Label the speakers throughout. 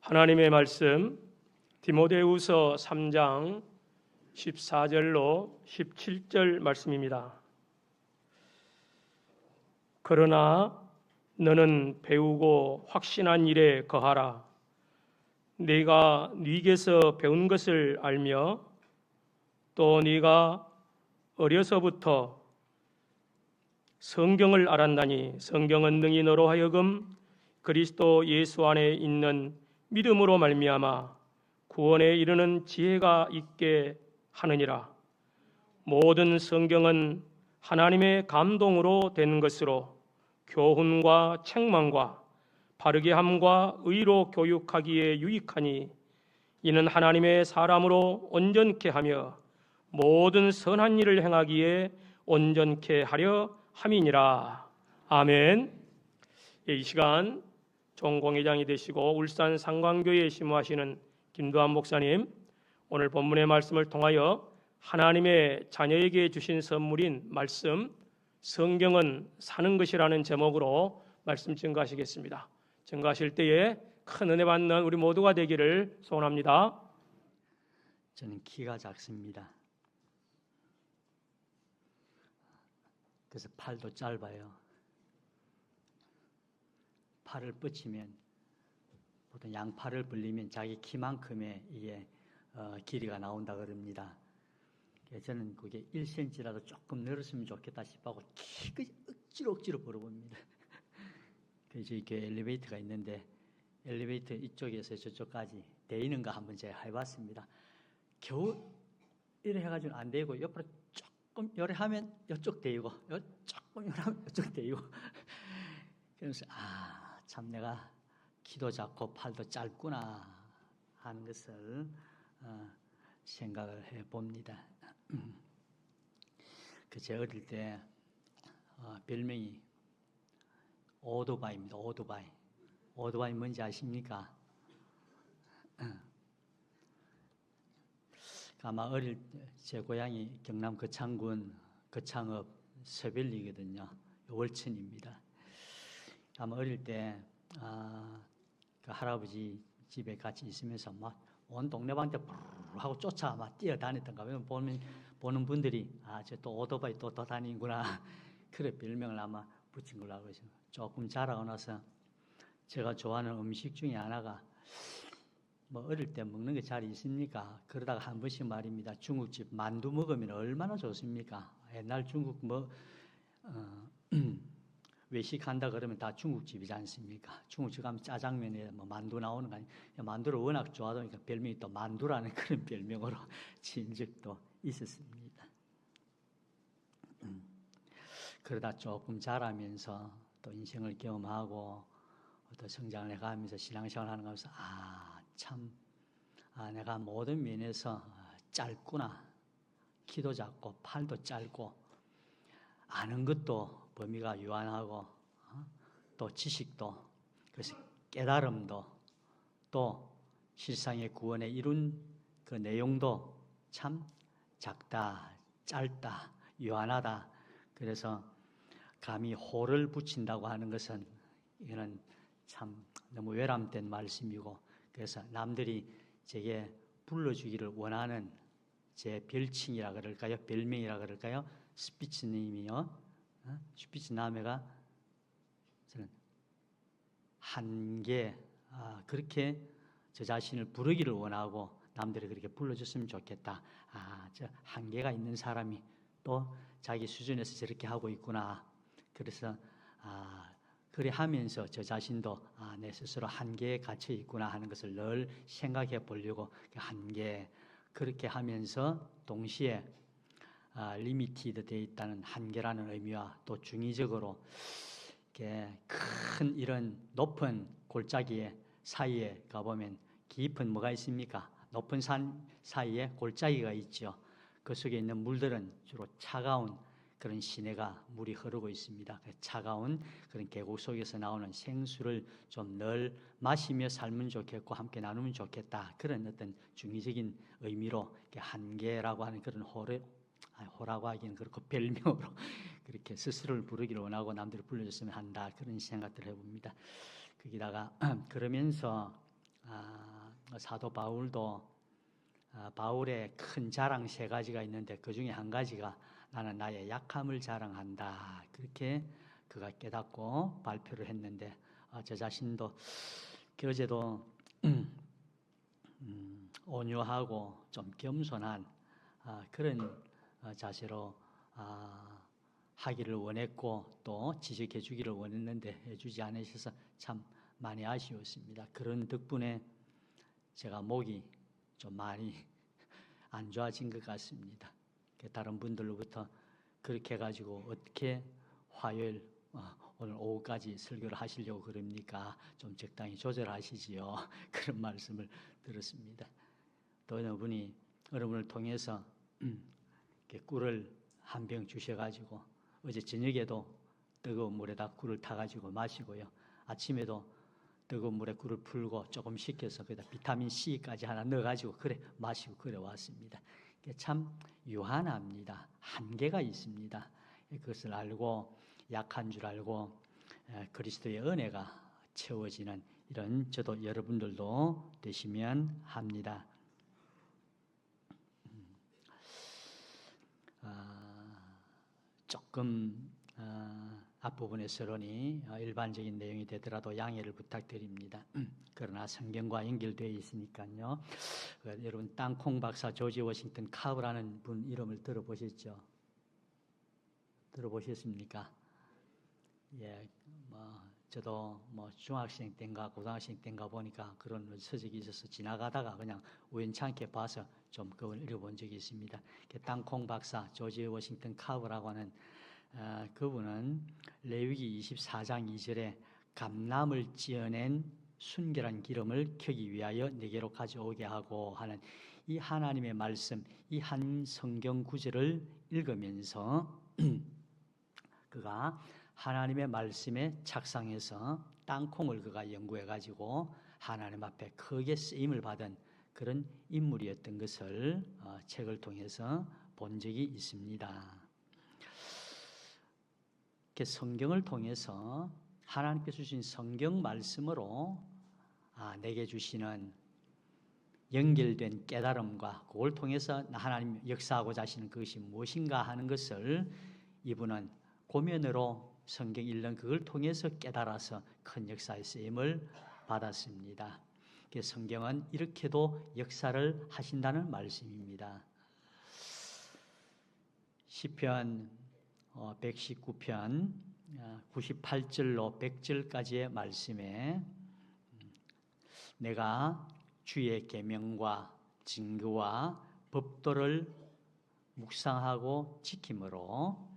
Speaker 1: 하나님의 말씀 디모데후서 3장 14절로 17절 말씀입니다. 그러나 너는 배우고 확신한 일에 거하라. 네가 네게서 배운 것을 알며 또 네가 어려서부터 성경을 알았나니 성경은 능히 너로 하여금 그리스도 예수 안에 있는 믿음으로 말미암아 구원에 이르는 지혜가 있게 하느니라. 모든 성경은 하나님의 감동으로 된 것으로 교훈과 책망과 바르게 함과 의로 교육하기에 유익하니 이는 하나님의 사람으로 온전케 하며 모든 선한 일을 행하기에 온전케 하려 함이니라. 아멘. 이 시간 종공회장이 되시고 울산 상광교회에 심호하시는 김두한 목사님, 오늘 본문의 말씀을 통하여 하나님의 자녀에게 주신 선물인 말씀, 성경은 사는 것이라는 제목으로 말씀 증거하시겠습니다. 증거하실 때에 큰 은혜 받는 우리 모두가 되기를 소원합니다.
Speaker 2: 저는 키가 작습니다. 그래서 팔도 짧아요. 팔을 뻗치면 보통 양팔을 벌리면 자기 키만큼의 이게 길이가 나온다 그럽니다. 저는 그게 1cm라도 조금 늘었으면 좋겠다 싶어서 키가 억지로 벌어봅니다. 그래서 이렇게 엘리베이터가 있는데 엘리베이터 이쪽에서 저쪽까지 대이는가 한번 제가 해봤습니다. 겨우 이래 해가지고 안 되고 옆으로 조금 요래 하면 이쪽 대이고 조금 요래 하면 이쪽 대이고 그래서 참 내가 키도 작고 팔도 짧구나 하는 것을 생각을 해봅니다. 제 어릴 때 별명이 오토바이입니다. 오토바이 뭔지 아십니까? 아마 어릴 때 제 고향이 경남 거창군 거창읍 서별리거든요. 월천입니다. 아마 어릴 때 그 할아버지 집에 같이 있으면서 막 온 동네방한테 하고 쫓아 막 뛰어다녔던가 보는 분들이 저 또 오토바이 또 다니는구나 그래 별명을 아마 붙인 걸로 알고 있습니다. 조금 자라고 나서 제가 좋아하는 음식 중에 하나가 뭐 어릴 때 먹는 게 잘 있습니까? 그러다가 한 번씩 말입니다. 중국집 만두 먹으면 얼마나 좋습니까? 옛날 중국 외식한다 그러면 다 중국집이지 않습니까? 중국집 가면 짜장면에 만두 나오는 거 아니에요. 만두를 워낙 좋아하니까 별명이 또 만두라는 그런 별명으로 지은 적도 있었습니다. 그러다 조금 자라면서 또 인생을 경험하고 또 성장을 해가면서 신앙생활 하는 거면서 내가 모든 면에서 짧구나. 키도 작고 팔도 짧고 아는 것도 범위가 유한하고 또 지식도 그래서 깨달음도 또 실상의 구원에 이룬 그 내용도 참 작다, 짧다, 유한하다. 그래서 감히 호를 붙인다고 하는 것은 이거는 참 너무 외람된 말씀이고 그래서 남들이 제게 불러주기를 원하는 제 별칭이라 그럴까요? 별명이라 그럴까요? 스피츠님이요. 슈피츠나메가 저는 한계 그렇게 저 자신을 부르기를 원하고 남들이 그렇게 불러줬으면 좋겠다. 저 한계가 있는 사람이 또 자기 수준에서 저렇게 하고 있구나. 그래서 그래 하면서 저 자신도 내 스스로 한계에 갇혀 있구나 하는 것을 늘 생각해 보려고 한계 그렇게 하면서 동시에 리미티드 되어 있다는 한계라는 의미와 또 중의적으로 이렇게 큰 이런 높은 골짜기 사이에 가보면 깊은 뭐가 있습니까? 높은 산 사이에 골짜기가 있죠. 그 속에 있는 물들은 주로 차가운 그런 시내가 물이 흐르고 있습니다. 차가운 그런 계곡 속에서 나오는 생수를 좀 늘 마시며 살면 좋겠고 함께 나누면 좋겠다. 그런 어떤 중의적인 의미로 한계라고 하는 그런 호라고 하기는 그렇고 별명으로 그렇게 스스로를 부르기를 원하고 남들이 불러줬으면 한다. 그런 생각들을 해봅니다. 거기다가 그러면서 사도 바울도 바울의 큰 자랑 세 가지가 있는데 그 중에 한 가지가 나는 나의 약함을 자랑한다. 그렇게 그가 깨닫고 발표를 했는데 저 자신도 교제도 온유하고 좀 겸손한 그런 자세로 하기를 원했고 또 지적해 주기를 원했는데 해주지 않으셔서 참 많이 아쉬웠습니다. 그런 덕분에 제가 목이 좀 많이 안 좋아진 것 같습니다. 다른 분들로부터 그렇게 해가지고 어떻게 화요일 오늘 오후까지 설교를 하시려고 그럽니까? 좀 적당히 조절하시지요. 그런 말씀을 들었습니다. 또 어느 분이 여러분을 통해서 꿀을 한 병 주셔가지고 어제 저녁에도 뜨거운 물에다 꿀을 타가지고 마시고요. 아침에도 뜨거운 물에 꿀을 풀고 조금 식혀서 거기다 비타민 C까지 하나 넣어가지고 그래 마시고 그래 왔습니다. 참 유한합니다. 한계가 있습니다. 그것을 알고 약한 줄 알고 그리스도의 은혜가 채워지는 이런 저도 여러분들도 되시면 합니다. 조금 앞부분의 서론이 일반적인 내용이 되더라도 양해를 부탁드립니다. 그러나 성경과 연결되어 있으니까요. 여러분 땅콩 박사 조지 워싱턴 카브라는 분 이름을 들어보셨죠? 들어보셨습니까? 예, 저도 중학생 때인가 고등학생 때인가 보니까 그런 서적이 있어서 지나가다가 그냥 우연찮게 봐서 좀 그걸 읽어본 적이 있습니다. 땅콩 박사 조지 워싱턴 카브라고 하는 그분은 레위기 24장 2절에 감람을 찧어낸 순결한 기름을 켜기 위하여 내게로 가져오게 하고 하는 이 하나님의 말씀, 이 한 성경 구절을 읽으면서 그가 하나님의 말씀에 착상해서 땅콩을 그가 연구해 가지고 하나님 앞에 크게 쓰임을 받은 그런 인물이었던 것을 책을 통해서 본 적이 있습니다. 성경을 통해서 하나님께서 주신 성경 말씀으로 내게 주시는 연결된 깨달음과 그걸 통해서 하나님 역사하고자 하시는 그것이 무엇인가 하는 것을 이분은 고면으로 성경 읽는 그걸 통해서 깨달아서 큰 역사의 쓰임을 받았습니다. 성경은 이렇게도 역사를 하신다는 말씀입니다. 시편 119편 98절로 100절까지의 말씀에 내가 주의 계명과 증거와 법도를 묵상하고 지킴으로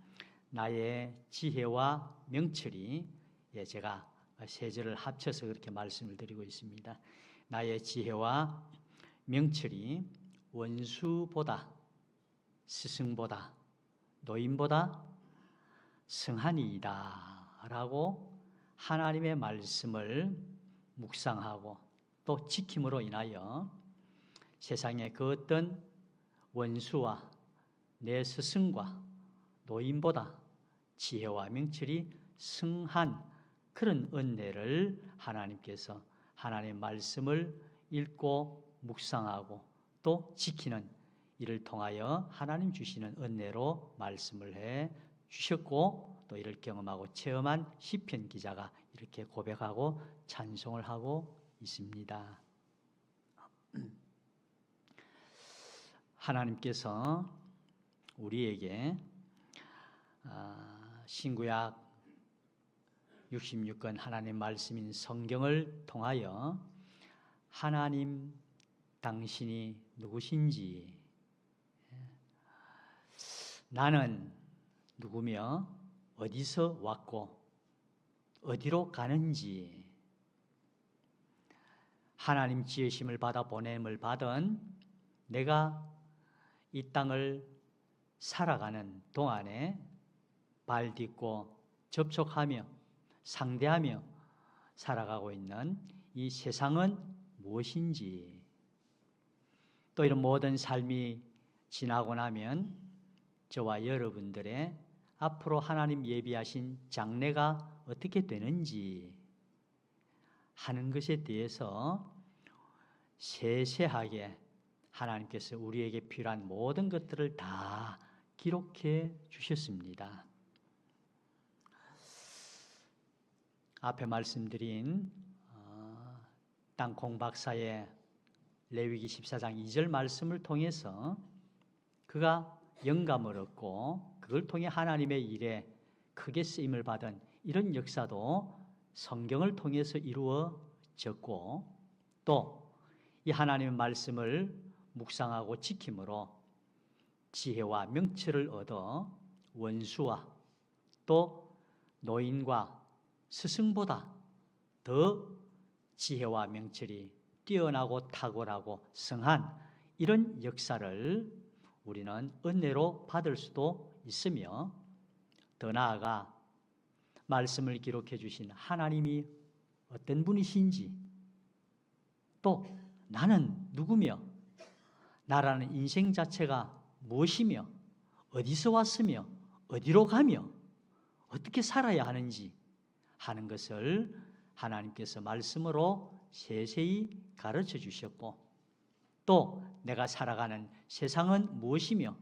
Speaker 2: 나의 지혜와 명철이 제가 세 절을 합쳐서 그렇게 말씀을 드리고 있습니다. 나의 지혜와 명철이 원수보다 스승보다 노인보다 성하니이다 라고 하나님의 말씀을 묵상하고 또 지킴으로 인하여 세상의 그 어떤 원수와 내 스승과 노인보다 지혜와 명철이 승한 그런 은혜를 하나님께서 하나님의 말씀을 읽고 묵상하고 또 지키는 이를 통하여 하나님 주시는 은혜로 말씀을 해 주셨고 또 이를 경험하고 체험한 시편 기자가 이렇게 고백하고 찬송을 하고 있습니다. 하나님께서 우리에게 신구약 66권 하나님의 말씀인 성경을 통하여 하나님 당신이 누구신지, 나는 누구며 어디서 왔고 어디로 가는지, 하나님 지으심을 받아 보냄을 받은 내가 이 땅을 살아가는 동안에 발 딛고 접촉하며 상대하며 살아가고 있는 이 세상은 무엇인지, 또 이런 모든 삶이 지나고 나면 저와 여러분들의 앞으로 하나님 예비하신 장래가 어떻게 되는지 하는 것에 대해서 세세하게 하나님께서 우리에게 필요한 모든 것들을 다 기록해 주셨습니다. 앞에 말씀드린 땅콩 박사의 레위기 14장 2절 말씀을 통해서 그가 영감을 얻고 그걸 통해 하나님의 일에 크게 쓰임을 받은 이런 역사도 성경을 통해서 이루어졌고, 또 이 하나님의 말씀을 묵상하고 지킴으로 지혜와 명철을 얻어 원수와 또 노인과 스승보다 더 지혜와 명철이 뛰어나고 탁월하고 성한 이런 역사를 우리는 은혜로 받을 수도 있으며, 더 나아가 말씀을 기록해 주신 하나님이 어떤 분이신지, 또 나는 누구며 나라는 인생 자체가 무엇이며 어디서 왔으며 어디로 가며 어떻게 살아야 하는지 하는 것을 하나님께서 말씀으로 세세히 가르쳐 주셨고, 또 내가 살아가는 세상은 무엇이며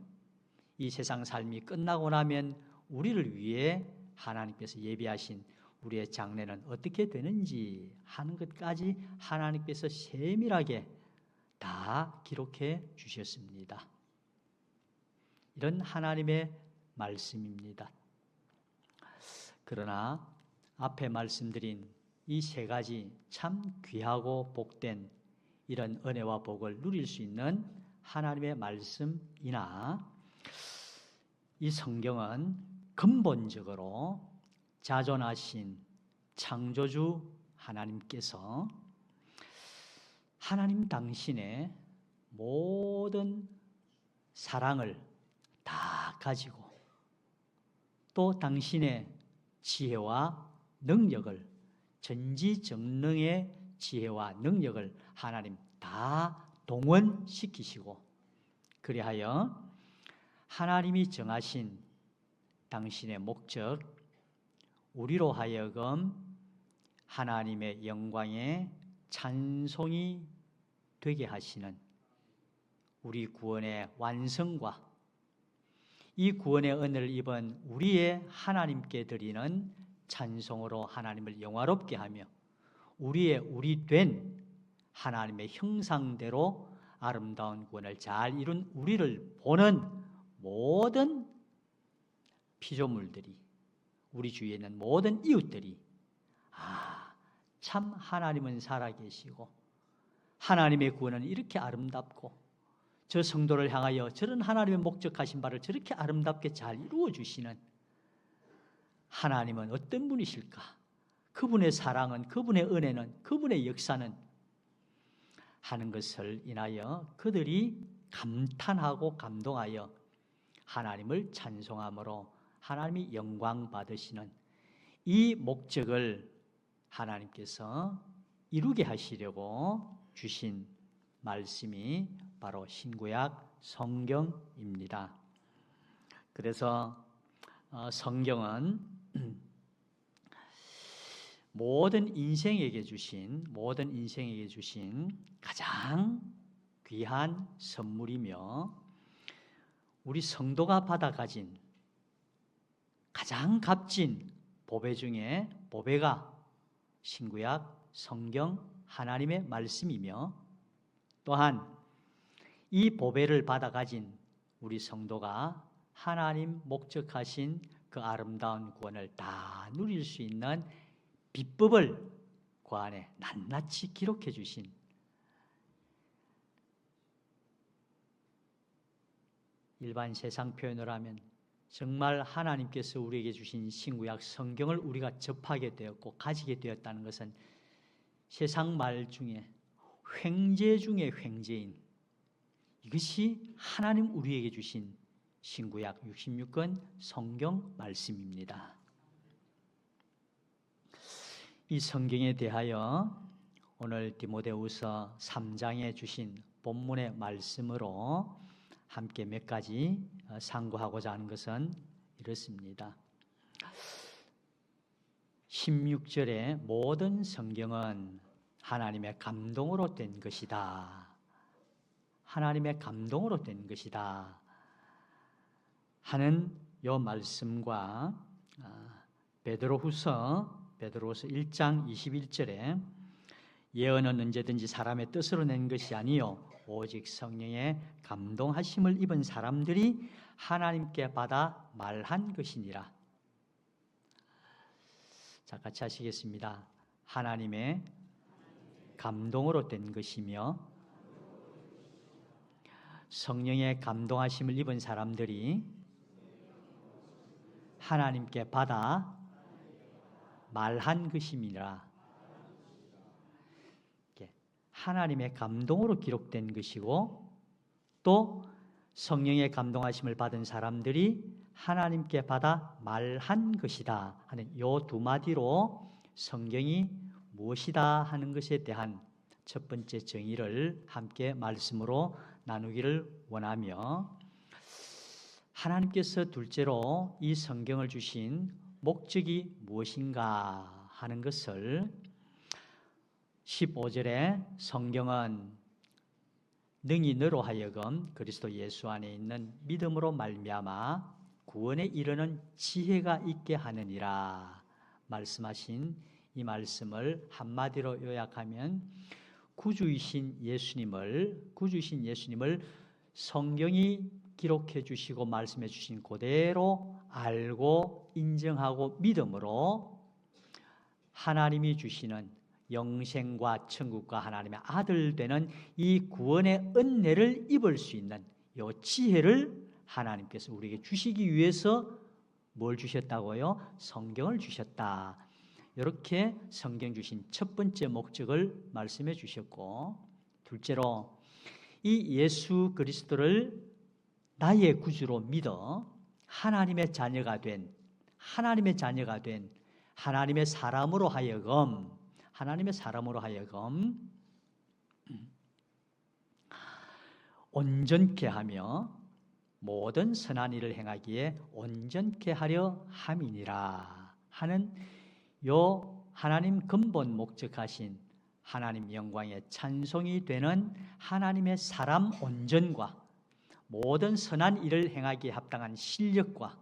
Speaker 2: 이 세상 삶이 끝나고 나면 우리를 위해 하나님께서 예비하신 우리의 장래는 어떻게 되는지 하는 것까지 하나님께서 세밀하게 다 기록해 주셨습니다. 이런 하나님의 말씀입니다. 그러나 앞에 말씀드린 이 세 가지 참 귀하고 복된 이런 은혜와 복을 누릴 수 있는 하나님의 말씀이나 이 성경은 근본적으로 자존하신 창조주 하나님께서 하나님 당신의 모든 사랑을 다 가지고 또 당신의 지혜와 능력을, 전지전능의 지혜와 능력을 하나님 다 동원시키시고, 그리하여 하나님이 정하신 당신의 목적, 우리로 하여금 하나님의 영광에 찬송이 되게 하시는 우리 구원의 완성과 이 구원의 은혜를 입은 우리의 하나님께 드리는 찬송으로 하나님을 영화롭게 하며 우리 된 하나님의 형상대로 아름다운 구원을 잘 이룬 우리를 보는 모든 피조물들이, 우리 주위에 있는 모든 이웃들이 참 하나님은 살아계시고 하나님의 구원은 이렇게 아름답고 저 성도를 향하여 저런 하나님의 목적하신 바를 저렇게 아름답게 잘 이루어 주시는 하나님은 어떤 분이실까? 그분의 사랑은, 그분의 은혜는, 그분의 역사는 하는 것을 인하여 그들이 감탄하고 감동하여 하나님을 찬송함으로 하나님이 영광 받으시는 이 목적을 하나님께서 이루게 하시려고 주신 말씀이 바로 신구약 성경입니다. 그래서 성경은 모든 인생에게 주신 가장 귀한 선물이며 우리 성도가 받아 가진 가장 값진 보배 중에 보배가 신구약 성경 하나님의 말씀이며, 또한 이 보배를 받아 가진 우리 성도가 하나님 목적하신 그 아름다운 구원을 다 누릴 수 있는 비법을 그 안에 낱낱이 기록해 주신 일반 세상 표현을 하면 정말 하나님께서 우리에게 주신 신구약 성경을 우리가 접하게 되었고 가지게 되었다는 것은 세상 말 중에 횡재 중에 횡재인, 이것이 하나님 우리에게 주신 신구약 66권 성경 말씀입니다. 이 성경에 대하여 오늘 디모데후서 3장에 주신 본문의 말씀으로 함께 몇 가지 상고하고자 하는 것은 이렇습니다. 16절에 모든 성경은 하나님의 감동으로 된 것이다. 하나님의 감동으로 된 것이다. 하는 요 말씀과 베드로후서 1장 21절에 예언은 언제든지 사람의 뜻으로 낸 것이 아니요 오직 성령의 감동하심을 입은 사람들이 하나님께 받아 말한 것이니라. 자, 같이 하시겠습니다. 하나님의 감동으로 된 것이며 성령의 감동하심을 입은 사람들이 하나님께 받아 말한 것임이라. 하나님의 감동으로 기록된 것이고 또 성령의 감동하심을 받은 사람들이 하나님께 받아 말한 것이다 하는 이 두 마디로 성경이 무엇이다 하는 것에 대한 첫 번째 정의를 함께 말씀으로 나누기를 원하며, 하나님께서 둘째로 이 성경을 주신 목적이 무엇인가 하는 것을 15절에 성경은 능히 너로 하여금 그리스도 예수 안에 있는 믿음으로 말미암아 구원에 이르는 지혜가 있게 하느니라 말씀하신 이 말씀을 한마디로 요약하면 구주이신 예수님을 성경이 기록해 주시고 말씀해 주신 그대로 알고 인정하고 믿음으로 하나님이 주시는 영생과 천국과 하나님의 아들 되는 이 구원의 은혜를 입을 수 있는 이 지혜를 하나님께서 우리에게 주시기 위해서 뭘 주셨다고요? 성경을 주셨다. 이렇게 성경 주신 첫 번째 목적을 말씀해 주셨고, 둘째로 이 예수 그리스도를 나의 구주로 믿어 하나님의 자녀가 된 하나님의 사람으로 하여금 온전케 하며 모든 선한 일을 행하기에 온전케 하려 함이니라 하는 요 하나님 근본 목적하신 하나님 영광의 찬송이 되는 하나님의 사람 온전과 모든 선한 일을 행하기에 합당한 실력과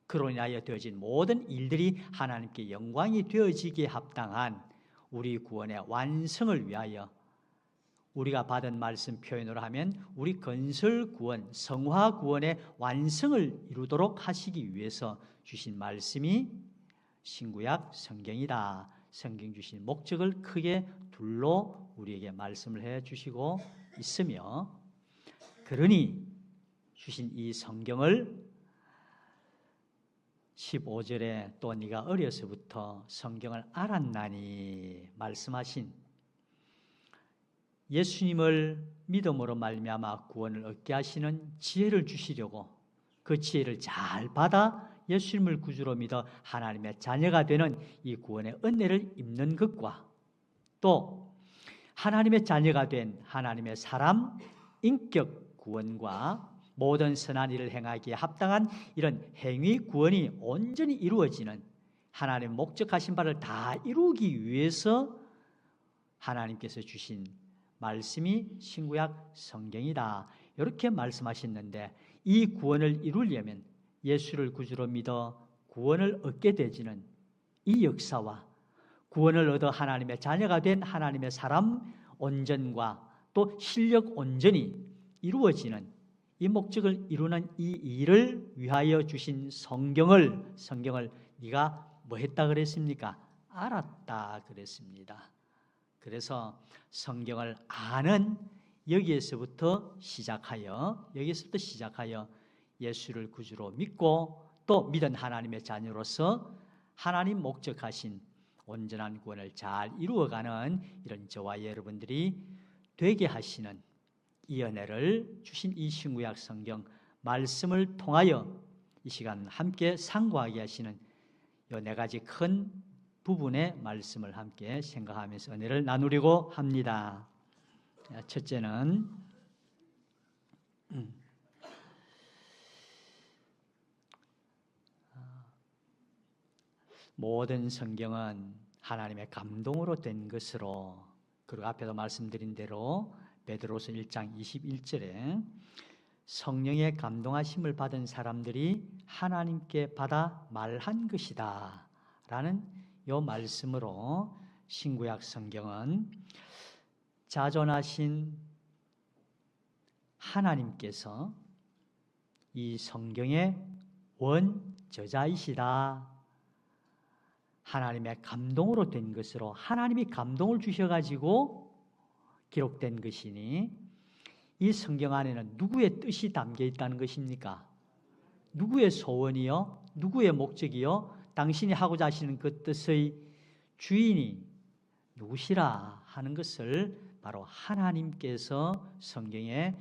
Speaker 2: 그로 인하여 되어진 모든 일들이 하나님께 영광이 되어지기에 합당한 우리 구원의 완성을 위하여, 우리가 받은 말씀 표현으로 하면 우리 건설 구원, 성화 구원의 완성을 이루도록 하시기 위해서 주신 말씀이 신구약 성경이다. 성경 주신 목적을 크게 둘로 우리에게 말씀을 해 주시고 있으며, 그러니 주신 이 성경을 15절에 또 네가 어려서부터 성경을 알았나니 말씀하신 예수님을 믿음으로 말미암아 구원을 얻게 하시는 지혜를 주시려고 그 지혜를 잘 받아 예수님을 구주로 믿어 하나님의 자녀가 되는 이 구원의 은혜를 입는 것과 또 하나님의 자녀가 된 하나님의 사람 인격 구원과 모든 선한 일을 행하기에 합당한 이런 행위 구원이 온전히 이루어지는 하나님 목적하신 바를 다 이루기 위해서 하나님께서 주신 말씀이 신구약 성경이다. 이렇게 말씀하셨는데, 이 구원을 이루려면 예수를 구주로 믿어 구원을 얻게 되지는 이 역사와 구원을 얻어 하나님의 자녀가 된 하나님의 사람 온전과 또 실력 온전이 이루어지는 이 목적을 이루는 이 일을 위하여 주신 성경을 네가 뭐 했다 그랬습니까? 알았다 그랬습니다. 그래서 성경을 아는 여기에서부터 시작하여 예수를 구주로 믿고 또 믿은 하나님의 자녀로서 하나님 목적하신 온전한 구원을 잘 이루어가는 이런 저와 여러분들이 되게 하시는 이 은혜를 주신 이 신구약 성경 말씀을 통하여 이 시간 함께 상고하게 하시는 이 네 가지 큰 부분의 말씀을 함께 생각하면서 은혜를 나누려고 합니다. 첫째는 모든 성경은 하나님의 감동으로 된 것으로 그리고 앞에도 말씀드린 대로 베드로서 1장 21절에 성령의 감동하심을 받은 사람들이 하나님께 받아 말한 것이다 라는 이 말씀으로 신구약 성경은 자존하신 하나님께서 이 성경의 원저자이시다, 하나님의 감동으로 된 것으로 하나님이 감동을 주셔가지고 기록된 것이니 이 성경 안에는 누구의 뜻이 담겨 있다는 것입니까? 누구의 소원이요? 누구의 목적이요? 당신이 하고자 하시는 그 뜻의 주인이 누구시라 하는 것을 바로 하나님께서 성경의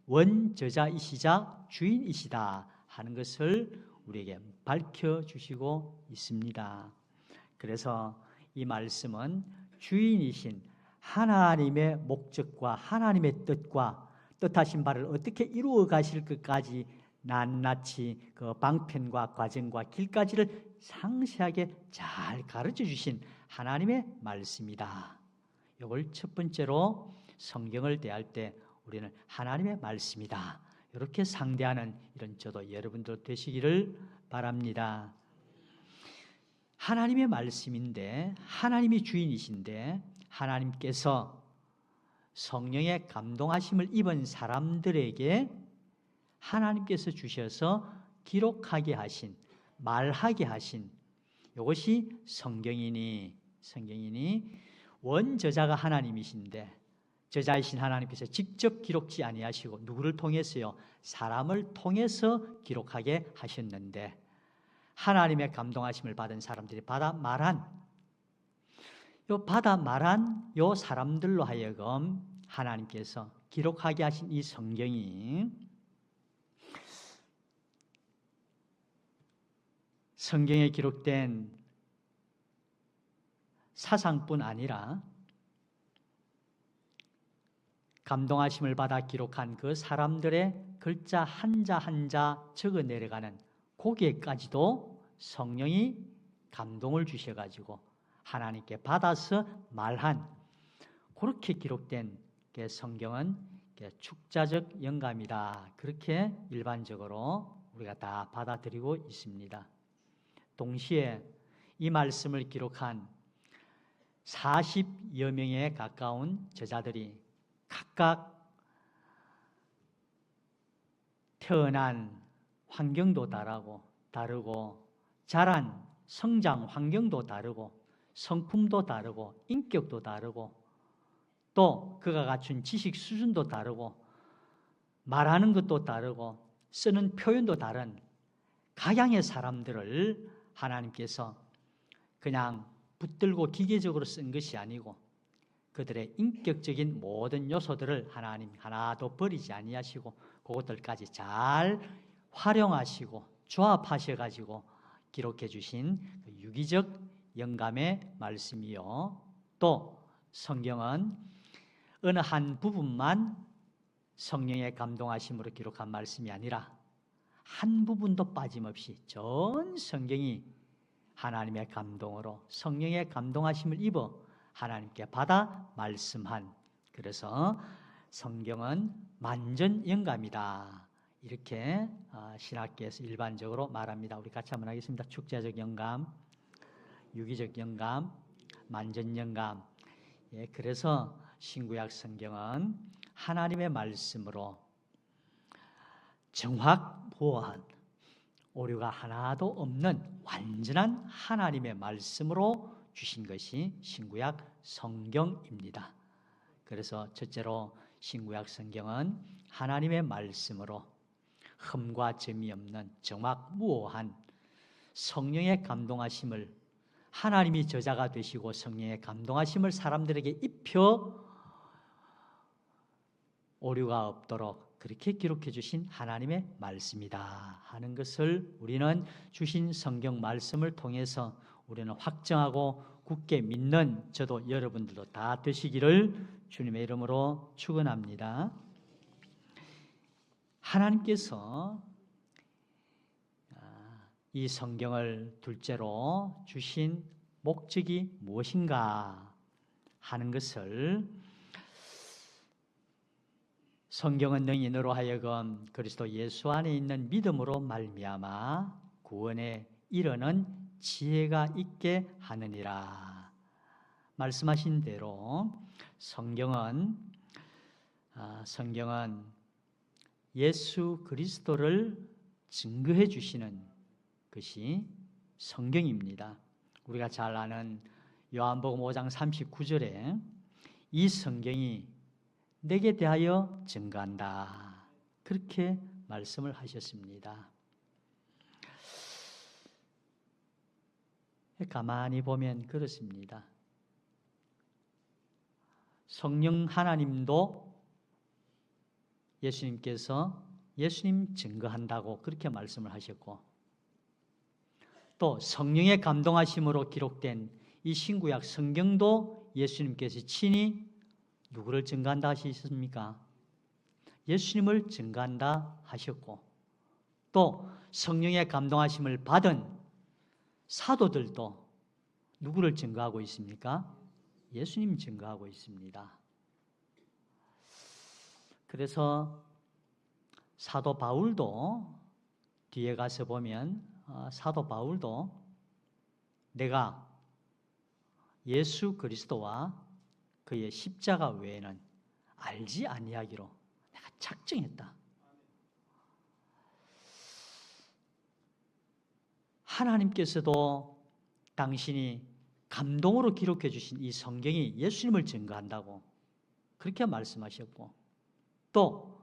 Speaker 2: 원저자이시자 주인이시다 하는 것을 우리에게 밝혀주시고 있습니다. 그래서 이 말씀은 주인이신 하나님의 목적과 하나님의 뜻과 뜻하신 바를 어떻게 이루어 가실 것까지 낱낱이 그 방편과 과정과 길까지를 상세하게 잘 가르쳐 주신 하나님의 말씀이다. 이걸 첫 번째로 성경을 대할 때 우리는 하나님의 말씀이다, 이렇게 상대하는 이런 저도 여러분들 되시기를 바랍니다. 하나님의 말씀인데, 하나님이 주인이신데, 하나님께서 성령의 감동하심을 입은 사람들에게 하나님께서 주셔서 기록하게 하신, 말하게 하신 이것이 성경이니 원저자가 하나님이신데, 저자이신 하나님께서 직접 기록지 아니하시고 누구를 통해서요? 사람을 통해서 기록하게 하셨는데, 하나님의 감동하심을 받은 사람들이 받아 말한 요 사람들로 하여금 하나님께서 기록하게 하신 이 성경이 성경에 기록된 사상뿐 아니라 감동하심을 받아 기록한 그 사람들의 글자 한자 한자 적어 내려가는 거기에까지도 성령이 감동을 주셔가지고 하나님께 받아서 말한, 그렇게 기록된 게 성경은 축자적 영감이다, 그렇게 일반적으로 우리가 다 받아들이고 있습니다. 동시에 이 말씀을 기록한 40여 명에 가까운 저자들이 각각 태어난 환경도 다르고 자란 성장 환경도 다르고 성품도 다르고 인격도 다르고 또 그가 갖춘 지식 수준도 다르고 말하는 것도 다르고 쓰는 표현도 다른 각양의 사람들을 하나님께서 그냥 붙들고 기계적으로 쓴 것이 아니고 그들의 인격적인 모든 요소들을 하나님 하나도 버리지 아니하시고 그것들까지 잘 활용하시고 조합하셔가지고 기록해 주신 유기적 영감의 말씀이요, 또 성경은 어느 한 부분만 성령의 감동하심으로 기록한 말씀이 아니라 한 부분도 빠짐없이 전 성경이 하나님의 감동으로 성령의 감동하심을 입어 하나님께 받아 말씀한, 그래서 성경은 만전 영감이다, 이렇게 신학계에서 일반적으로 말합니다. 우리 같이 한번 하겠습니다. 축자적 영감, 유기적 영감, 만전 영감. 예, 그래서 신구약 성경은 하나님의 말씀으로 정확무한 오류가 하나도 없는 완전한 하나님의 말씀으로 주신 것이 신구약 성경입니다. 그래서 첫째로 신구약 성경은 하나님의 말씀으로 흠과 점이 없는 정확무오한 성령의 감동하심을, 하나님이 저자가 되시고 성령의 감동하심을 사람들에게 입혀 오류가 없도록 그렇게 기록해 주신 하나님의 말씀이다 하는 것을 우리는 주신 성경 말씀을 통해서 우리는 확정하고 굳게 믿는 저도 여러분들도 다 되시기를 주님의 이름으로 축원합니다. 하나님께서 이 성경을 둘째로 주신 목적이 무엇인가 하는 것을 성경은 능히 너로 하여금 그리스도 예수 안에 있는 믿음으로 말미암아 구원에 이르는 지혜가 있게 하느니라. 말씀하신 대로 성경은 예수 그리스도를 증거해 주시는 것이 성경입니다. 우리가 잘 아는 요한복음 5장 39절에 이 성경이 내게 대하여 증거한다, 그렇게 말씀을 하셨습니다. 가만히 보면 그렇습니다. 성령 하나님도 예수님께서 예수님 증거한다고 그렇게 말씀을 하셨고, 또 성령의 감동하심으로 기록된 이 신구약 성경도 예수님께서 친히 누구를 증거한다 하셨습니까? 예수님을 증거한다 하셨고, 또 성령의 감동하심을 받은 사도들도 누구를 증거하고 있습니까? 예수님 증거하고 있습니다. 그래서 사도 바울도 뒤에 가서 보면 사도 바울도 내가 예수 그리스도와 그의 십자가 외에는 알지 아니하기로 내가 작정했다. 하나님께서도 당신이 감동으로 기록해 주신 이 성경이 예수님을 증거한다고 그렇게 말씀하셨고, 또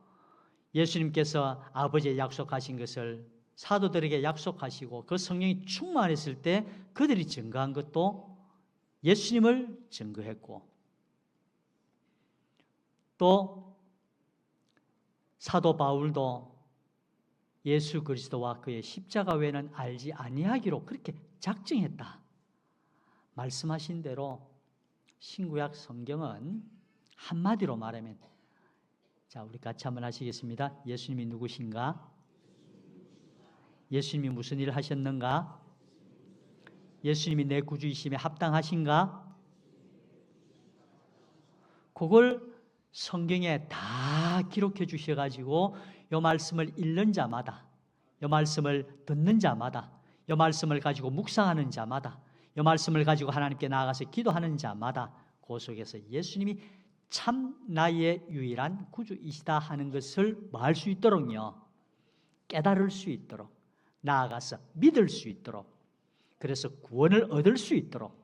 Speaker 2: 예수님께서 아버지의 약속하신 것을 사도들에게 약속하시고 그 성령이 충만했을 때 그들이 증거한 것도 예수님을 증거했고, 또 사도 바울도 예수 그리스도와 그의 십자가 외에는 알지 아니하기로 그렇게 작정했다 말씀하신 대로 신구약 성경은 한마디로 말하면, 자, 우리 같이 한번 하시겠습니다. 예수님이 누구신가? 예수님이 무슨 일을 하셨는가? 예수님이 내 구주이심에 합당하신가? 그걸 성경에 다 기록해 주셔가지고 이 말씀을 읽는 자마다, 이 말씀을 듣는 자마다, 이 말씀을 가지고 묵상하는 자마다, 이 말씀을 가지고 하나님께 나아가서 기도하는 자마다 그 속에서 예수님이 참 나의 유일한 구주이시다 하는 것을 말 수 있도록요, 깨달을 수 있도록, 나아가서 믿을 수 있도록, 그래서 구원을 얻을 수 있도록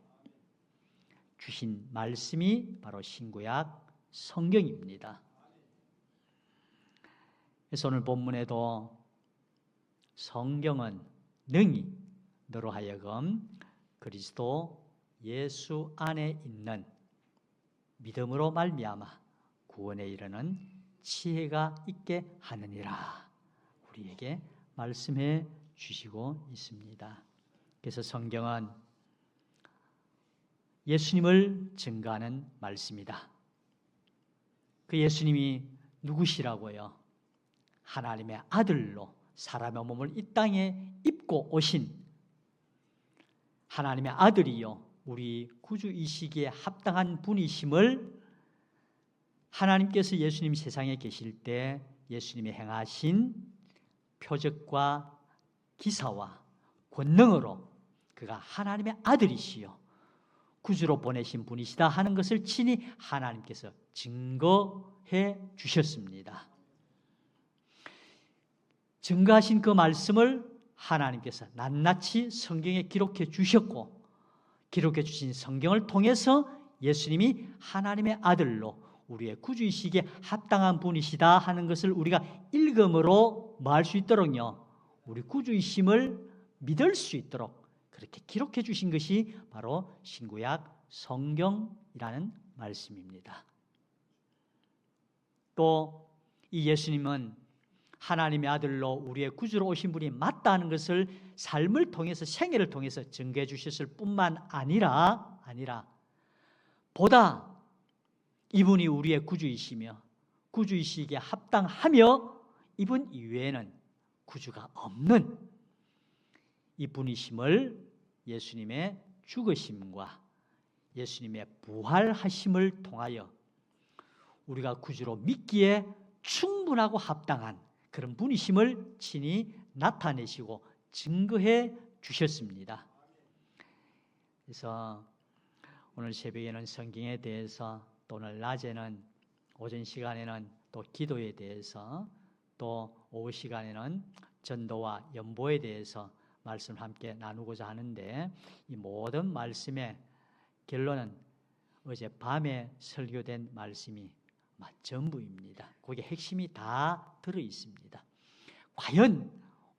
Speaker 2: 주신 말씀이 바로 신구약 성경입니다. 그래서 오늘 본문에도 성경은 능히 너로 하여금 그리스도 예수 안에 있는 믿음으로 말미암아 구원에 이르는 지혜가 있게 하느니라, 우리에게 말씀해 주시고 있습니다. 그래서 성경은 예수님을 증거하는 말씀이다. 그 예수님이 누구시라고요? 하나님의 아들로 사람의 몸을 이 땅에 입고 오신 하나님의 아들이요, 우리 구주이시기에 합당한 분이심을 하나님께서 예수님 세상에 계실 때 예수님이 행하신 표적과 기사와 권능으로 그가 하나님의 아들이시요 구주로 보내신 분이시다 하는 것을 친히 하나님께서 증거해 주셨습니다. 증거하신 그 말씀을 하나님께서 낱낱이 성경에 기록해 주셨고, 기록해 주신 성경을 통해서 예수님이 하나님의 아들로 우리의 구주이시기에 합당한 분이시다 하는 것을 우리가 읽음으로 말 수 있도록요, 우리 구주이심을 믿을 수 있도록 그렇게 기록해 주신 것이 바로 신구약 성경이라는 말씀입니다. 또 이 예수님은 하나님의 아들로 우리의 구주로 오신 분이 맞다는 것을 삶을 통해서, 생애를 통해서 증거해 주셨을 뿐만 아니라 보다 이분이 우리의 구주이시며 구주이시기에 합당하며 이분 이외에는 구주가 없는 이분이심을 예수님의 죽으심과 예수님의 부활하심을 통하여 우리가 구주로 믿기에 충분하고 합당한 그런 분이심을 친히 나타내시고 증거해 주셨습니다. 그래서 오늘 새벽에는 성경에 대해서, 또 오늘 낮에는, 오전 시간에는 또 기도에 대해서, 또 오후 시간에는 전도와 연보에 대해서 말씀을 함께 나누고자 하는데, 이 모든 말씀의 결론은 어제 밤에 설교된 말씀이 전부입니다. 거기에 핵심이 다 들어 있습니다. 과연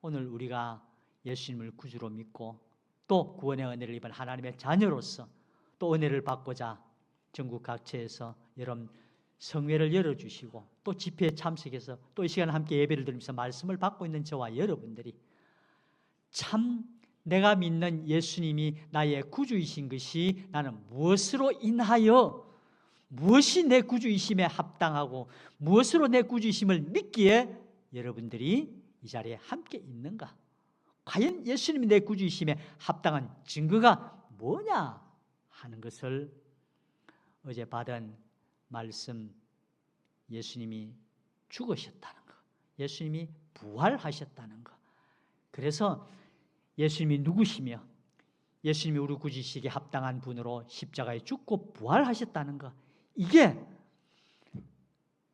Speaker 2: 오늘 우리가 예수님을 구주로 믿고 또 구원의 은혜를 입은 하나님의 자녀로서 또 은혜를 받고자 전국 각처에서 여러분 성회를 열어주시고 또 집회에 참석해서 또 이 시간 함께 예배를 드리면서 말씀을 받고 있는 저와 여러분들이 참 내가 믿는 예수님이 나의 구주이신 것이 나는 무엇으로 인하여, 무엇이 내 구주이심에 합당하고 무엇으로 내 구주이심을 믿기에 여러분들이 이 자리에 함께 있는가? 과연 예수님이 내 구주이심에 합당한 증거가 뭐냐 하는 것을 어제 받은 말씀, 예수님이 죽으셨다는 것, 예수님이 부활하셨다는 것, 그래서 예수님이 누구시며 예수님이 우리 구주시기에 합당한 분으로 십자가에 죽고 부활하셨다는 것, 이게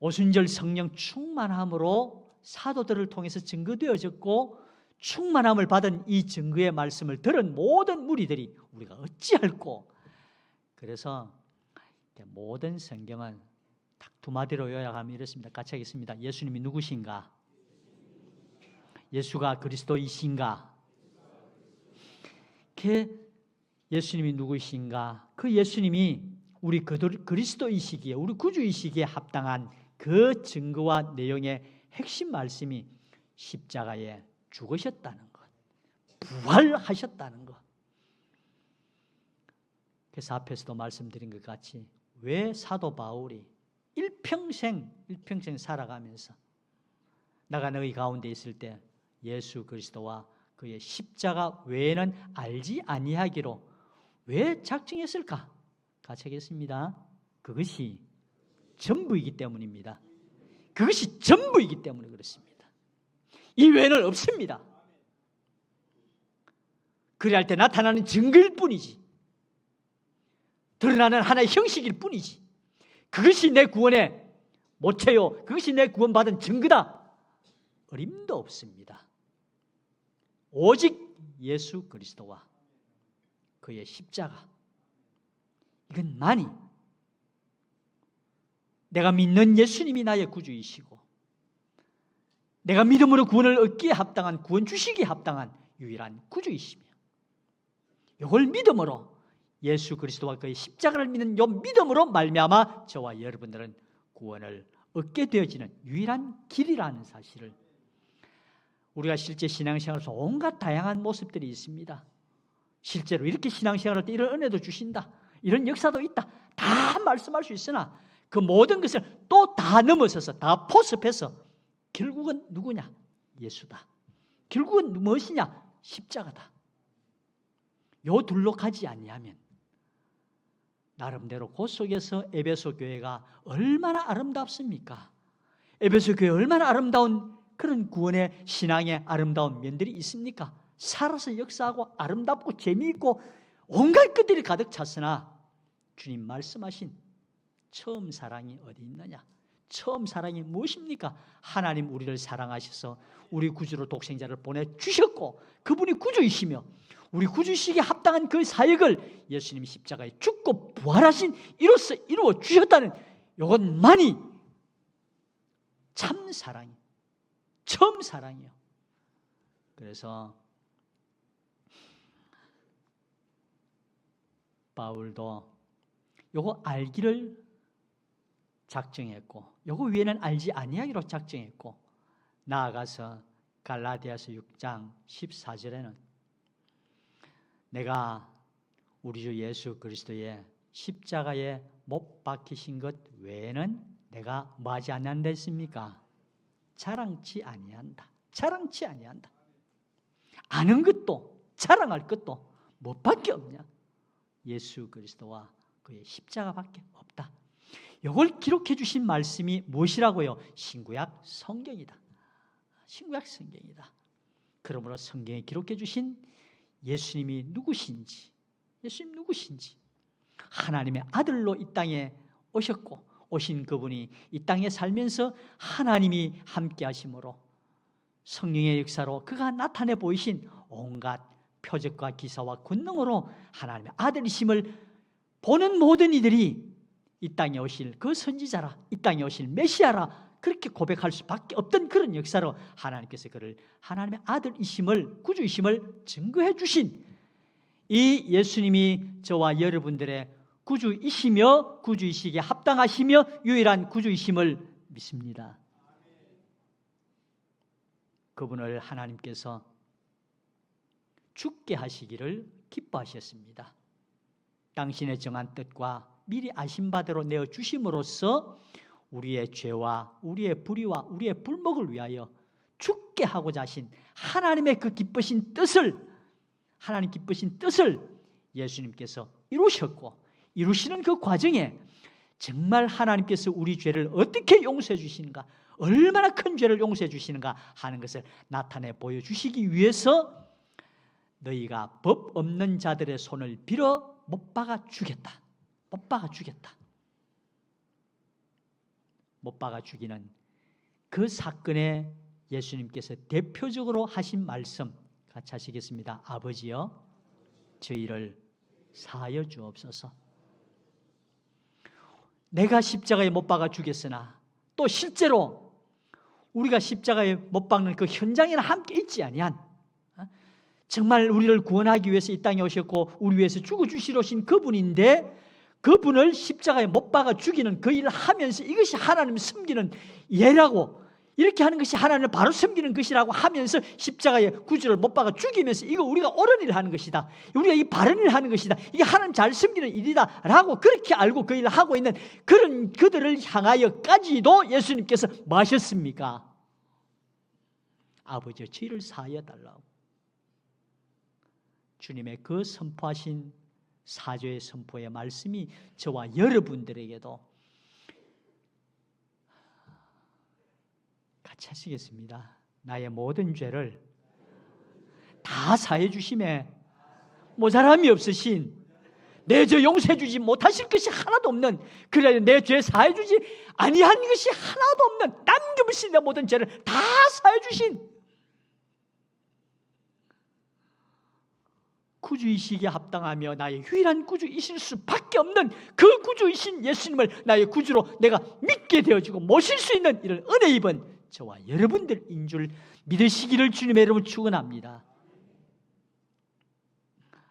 Speaker 2: 오순절 성령 충만함으로 사도들을 통해서 증거되어졌고, 충만함을 받은 이 증거의 말씀을 들은 모든 무리들이 우리가 어찌할꼬. 그래서 모든 성경은 딱 두 마디로 요약하면 이렇습니다. 같이 하겠습니다. 예수님이 누구신가? 예수가 그리스도이신가? 그 예수님이 누구신가? 그 예수님이 우리 그리스도이시기에, 우리 구주이시기에 합당한 그 증거와 내용의 핵심 말씀이 십자가에 죽으셨다는 것, 부활하셨다는 것. 그래서 앞에서도 말씀드린 것 같이 왜 사도 바울이 일평생 살아가면서 내가 너희 가운데 있을 때 예수 그리스도와 그의 십자가 외에는 알지 아니하기로 왜 작정했을까? 같이 하겠습니다. 그것이 전부이기 때문입니다. 그것이 전부이기 때문에 그렇습니다. 이 외에는 없습니다. 그래야 할 때 나타나는 증거일 뿐이지, 드러나는 하나의 형식일 뿐이지, 그것이 내 구원의 모체요, 그것이 내 구원받은 증거다, 어림도 없습니다. 오직 예수 그리스도와 그의 십자가, 이것만이 내가 믿는 예수님이 나의 구주이시고 내가 믿음으로 구원을 얻기에 합당한, 구원 주시기에 합당한 유일한 구주이시며, 이걸 믿음으로 예수 그리스도와 그의 십자가를 믿는 이 믿음으로 말미암아 저와 여러분들은 구원을 얻게 되어지는 유일한 길이라는 사실을, 우리가 실제 신앙생활에서 온갖 다양한 모습들이 있습니다. 실제로 이렇게 신앙생활할 때 이런 은혜도 주신다, 이런 역사도 있다, 다 말씀할 수 있으나 그 모든 것을 또 다 넘어서서 다 포섭해서 결국은 누구냐? 예수다. 결국은 무엇이냐? 십자가다. 요 둘로 가지 아니하면 나름대로 그 속에서 에베소 교회가 얼마나 아름답습니까? 에베소 교회 얼마나 아름다운 그런 구원의 신앙의 아름다운 면들이 있습니까? 살아서 역사하고 아름답고 재미있고 온갖 것들이 가득 찼으나 주님 말씀하신 처음 사랑이 어디 있느냐? 처음 사랑이 무엇입니까? 하나님 우리를 사랑하셔서 우리 구주로 독생자를 보내주셨고 그분이 구주이시며 우리 구주시기에 합당한 그 사역을 예수님이 십자가에 죽고 부활하신 이로써 이루어 주셨다는 이것만이 참 사랑이, 처음 사랑이요. 그래서 바울도 요거 알기를 작정했고 요거 위에는 알지 아니하기로 작정했고, 나아가서 갈라디아서 6장 14절에는 내가 우리 주 예수 그리스도의 십자가에 못 박히신 것 외에는 내가 뭐하지 않는다 했습니까? 자랑치 아니한다. 자랑치 아니한다. 아는 것도 자랑할 것도 뭐밖에 없냐? 예수 그리스도와 그의 십자가밖에 없다. 이걸 기록해 주신 말씀이 무엇이라고요? 신구약 성경이다. 신구약 성경이다. 그러므로 성경에 기록해 주신 예수님이 누구신지, 예수님 누구신지, 하나님의 아들로 이 땅에 오셨고, 오신 그분이 이 땅에 살면서 하나님이 함께 하심으로 성령의 역사로 그가 나타내 보이신 온갖 표적과 기사와 권능으로 하나님의 아들이심을 보는 모든 이들이 이 땅에 오실 그 선지자라, 이 땅에 오실 메시아라 그렇게 고백할 수밖에 없던 그런 역사로 하나님께서 그를 하나님의 아들이심을, 구주이심을 증거해 주신 이 예수님이 저와 여러분들의 구주이시며 구주이시기에 합당하시며 유일한 구주이심을 믿습니다. 그분을 하나님께서 죽게 하시기를 기뻐하셨습니다. 당신의 정한 뜻과 미리 아신 바대로 내어주심으로써 우리의 죄와 우리의 불의와 우리의 불목을 위하여 죽게 하고자 하신 하나님의 그 기쁘신 뜻을, 하나님 기쁘신 뜻을 예수님께서 이루셨고, 이루시는 그 과정에 정말 하나님께서 우리 죄를 어떻게 용서해 주시는가, 얼마나 큰 죄를 용서해 주시는가 하는 것을 나타내 보여주시기 위해서 너희가 법 없는 자들의 손을 빌어 못 박아 주겠다. 못 박아 주겠다. 못 박아 죽이는 그 사건에 예수님께서 대표적으로 하신 말씀 같이 하시겠습니다. 아버지여, 저희를 사하여 주옵소서. 내가 십자가에 못 박아 주겠으나 또 실제로 우리가 십자가에 못 박는 그 현장에는 함께 있지 아니한, 정말 우리를 구원하기 위해서 이 땅에 오셨고 우리 위해서 죽어주시러 오신 그분인데, 그분을 십자가에 못 박아 죽이는 그 일을 하면서 이것이 하나님을 섬기는 예라고, 이렇게 하는 것이 하나님을 바로 섬기는 것이라고 하면서 십자가에 구주를 못 박아 죽이면서 이거 우리가 옳은 일을 하는 것이다, 우리가 이 바른 일을 하는 것이다, 이게 하나님 잘 섬기는 일이다 라고 그렇게 알고 그 일을 하고 있는 그런 그들을 향하여까지도 예수님께서 뭐 하셨습니까? 아버지여, 저희를 사하여 달라고. 주님의 그 선포하신 사죄의 선포의 말씀이 저와 여러분들에게도 같이 하시겠습니다. 나의 모든 죄를 다 사해 주심에 모자람이 없으신, 내 죄 용서해 주지 못하실 것이 하나도 없는, 그래 내 죄 사해 주지 아니한 것이 하나도 없는, 남김없이 내 모든 죄를 다 사해 주신 구주이시기에 합당하며 나의 유일한 구주이실 수밖에 없는 그 구주이신 예수님을 나의 구주로 내가 믿게 되어지고 모실 수 있는 이런 은혜 입은 저와 여러분들인 줄 믿으시기를 주님의 이름으로 축원합니다.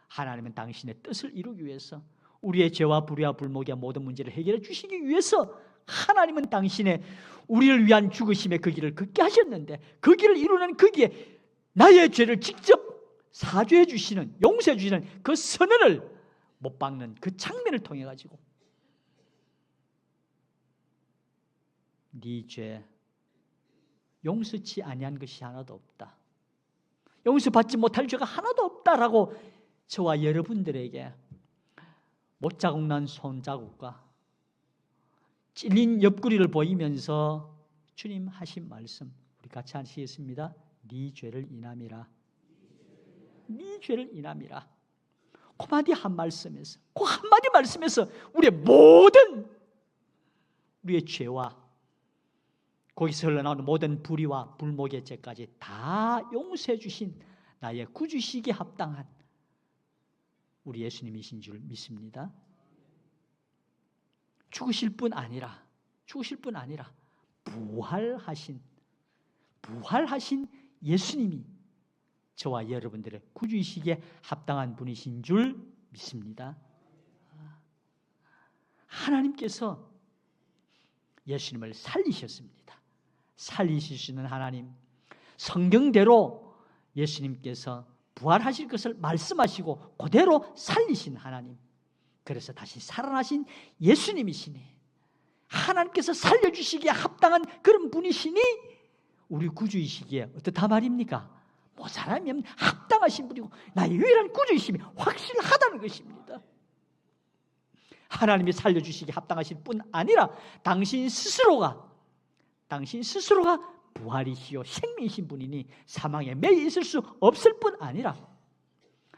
Speaker 2: 하나님은 당신의 뜻을 이루기 위해서, 우리의 죄와 불의와 불목의 모든 문제를 해결해 주시기 위해서 하나님은 당신의 우리를 위한 죽으심의 그 길을 걷게 하셨는데, 그 길을 이루는 거기에 나의 죄를 직접 사죄해 주시는, 용서해 주시는 그 선언을 못 박는 그 장면을 통해 가지고 네 죄 용서치 아니한 것이 하나도 없다, 용서받지 못할 죄가 하나도 없다라고 저와 여러분들에게 못자국 난 손자국과 찔린 옆구리를 보이면서 주님 하신 말씀 우리 같이 하시겠습니다. 네 죄를 인함이라, 네 죄를 인함이라. 그 한마디 한 말씀에서, 그 한마디 말씀에서 우리의 모든 우리의 죄와 거기서 흘러나오는 모든 불의와 불목의 죄까지 다 용서해 주신 나의 구주시기에 합당한 우리 예수님이신 줄 믿습니다. 죽으실 뿐 아니라 부활하신 예수님이 저와 여러분들의 구주이시기에 합당한 분이신 줄 믿습니다. 하나님께서 예수님을 살리셨습니다. 살리실 수 있는 하나님, 성경대로 예수님께서 부활하실 것을 말씀하시고 그대로 살리신 하나님, 그래서 다시 살아나신 예수님이시니 하나님께서 살려주시기에 합당한 그런 분이시니 우리 구주이시기에 어떻다 말입니까? 모자람이 없는 합당하신 분이고 나의 유일한 구주이심이 확실하다는 것입니다. 하나님이 살려주시기 합당하실 뿐 아니라 당신 스스로가 부활이시요 생명이신 분이니 사망에 매여 있을 수 없을 뿐 아니라